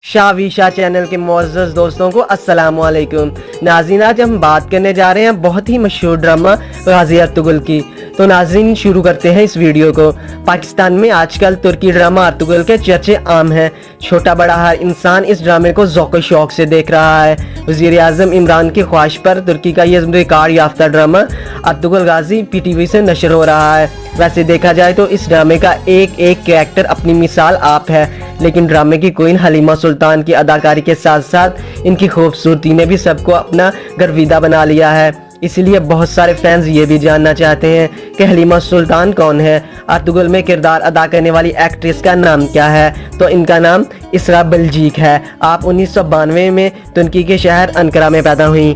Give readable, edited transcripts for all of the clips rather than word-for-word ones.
शाविशा channel के मुअज़्ज़ज़ दोस्तों को अस्सलाम वालेकुम। नाज़रीन, आज हम बात करने जा रहे हैं बहुत ही मशहूर ड्रामा गाज़ी अर्तुगरुल की। तो नाज़रीन, शुरू करते हैं इस वीडियो को। पाकिस्तान में आजकल तुर्की ड्रामा अर्तुगरुल के चर्चे आम हैं। छोटा बड़ा हर इंसान इस ड्रामे को ज़ौक़ शौक़ से देख रहा है। वज़ीर आज़म इमरान की ख्वाहिश पर तुर्की का ये रिकॉर्ड याफ्ता ड्रामा अर्तुगरुल गाज़ी PTV से नशर हो रहा है। वैसे देखा जाए तो इस ड्रामे का एक एक कैरेक्टर अपनी मिसाल आप है, लेकिन ड्रामे की क्वीन हलीमा सुल्तान की अदाकारी के साथ साथ इनकी खूबसूरती ने भी सबको अपना गर्विदा बना लिया है। इसीलिए बहुत सारे फैंस ये भी जानना चाहते हैं कि हलीमा सुल्तान कौन है, अर्तुगरुल में किरदार अदा करने वाली एक्ट्रेस का नाम क्या है। तो इनका नाम इसरा बल्जीक है। आप 1992 में तुर्की के शहर अंकारा में पैदा हुई।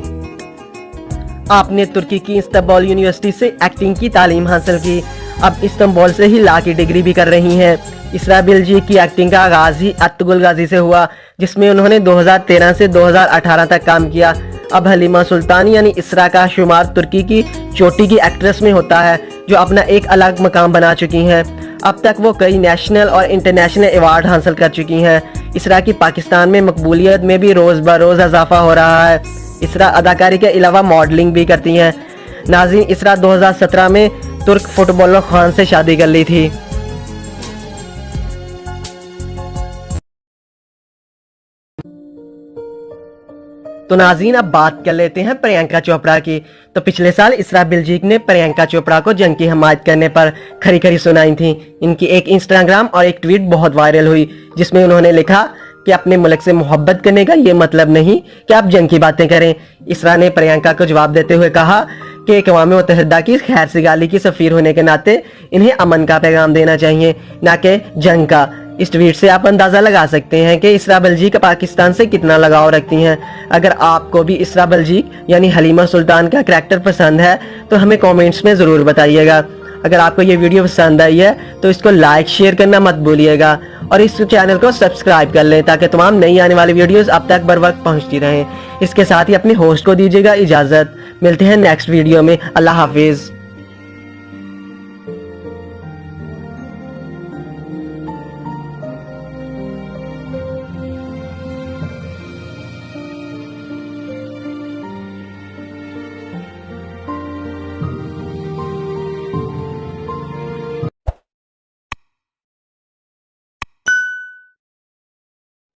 आपने तुर्की की इस्तांबुल यूनिवर्सिटी से एक्टिंग की तालीम हासिल की। अब इस्तांबुल से ही लॉ की डिग्री भी कर रही हैं। इसरा बल्जीक की एक्टिंग का आगाज ही अर्तुगरुल गाज़ी से हुआ, जिसमें उन्होंने 2013 से 2018 तक काम किया। अब हलीमा सुल्तान यानी इसरा का शुमार तुर्की की चोटी की एक्ट्रेस में होता है, जो अपना एक अलग मकाम बना चुकी हैं। अब तक वो कई नेशनल और इंटरनेशनल अवार्ड हासिल कर चुकी हैं। इसरा की पाकिस्तान में मकबूलियत में भी रोज़ बरोज़ इजाफा हो रहा है। इसरा अदाकारी के अलावा मॉडलिंग भी करती हैं। नाज़रीन, इसरा 2017 में तुर्क फुटबॉलर खान से शादी कर ली थी। तो नाज़रीन, अब बात कर लेते हैं प्रियंका चोपड़ा की। तो पिछले साल इसरा बल्जीक ने प्रियंका चोपड़ा को जंग की हमायत करने पर खरी खरी सुनाई थी। इनकी एक इंस्टाग्राम और एक ट्वीट बहुत वायरल हुई, जिसमें उन्होंने लिखा कि अपने मुल्क से मोहब्बत करने का ये मतलब नहीं कि आप जंग की बातें करें। इसरा ने प्रियंका को जवाब देते हुए कहा कि अक़वाम मुत्तहिदा की खैर सिगाली की सफ़ीर होने के नाते इन्हें अमन का पैगाम देना चाहिए, ना कि जंग का। इस ट्वीट से आप अंदाज़ा लगा सकते हैं कि इसरा बल्जीक पाकिस्तान से कितना लगाव रखती हैं। अगर आपको भी इसरा बल्जीक यानी हलीमा सुल्तान का करैक्टर पसंद है तो हमें कमेंट्स में ज़रूर बताइएगा। अगर आपको ये वीडियो पसंद आई है तो इसको लाइक शेयर करना मत भूलिएगा और इस चैनल को सब्सक्राइब कर लें, ताकि तमाम नई आने वाली वीडियोस अब तक बर वक्त पहुँचती रहें। इसके साथ ही अपने होस्ट को दीजिएगा इजाज़त। मिलते हैं नेक्स्ट वीडियो में। अल्लाह हाफिज़।